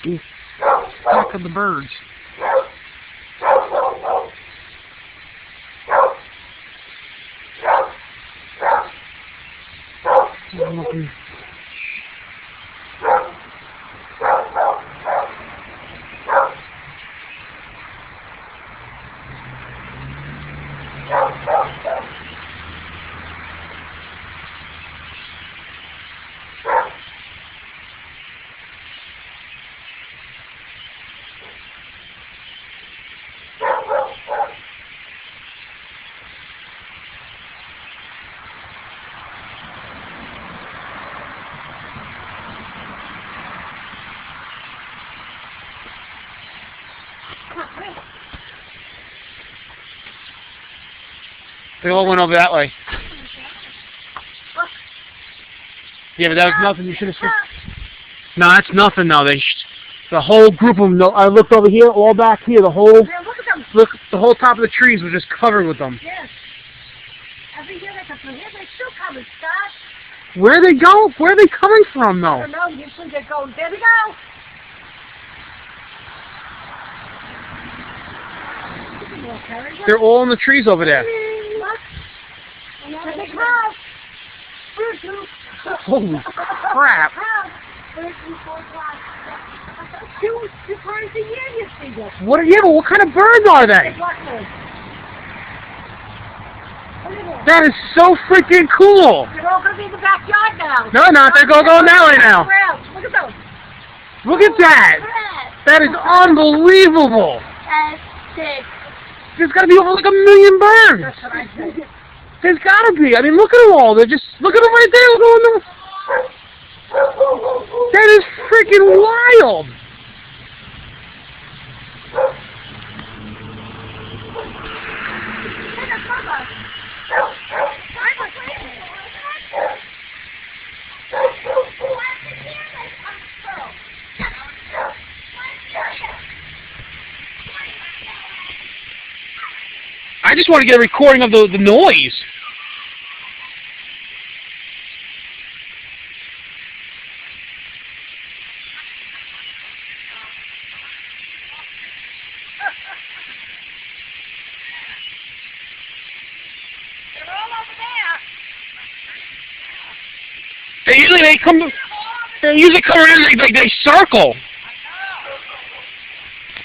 freaking pack of the birds. I'm looking. They all went over that way. Yeah, but that was nothing. You should have seen. No, that's nothing now. The whole group of them. I looked over here, all back here. The whole the whole top of the trees was just covered with them. Yes. Every year they come through here, they still coming, Scott. Where are they going? Where are they coming from, though? I don't know. Usually they go. There we go. They're all in the trees over there. Holy crap! What? Yeah, but what kind of birds are they? That is so freaking cool. They're all going to be in the backyard now. No, not. They're going to go that way now. Look at those. Look at that. That is unbelievable. There's got to be over like 1 million birds. That's what I said. There's got to be. I mean, look at them all. They're just, look at them right there. Look at them. That is freaking wild. I just want to get a recording of the noise. They're all over there. They usually come around and they circle.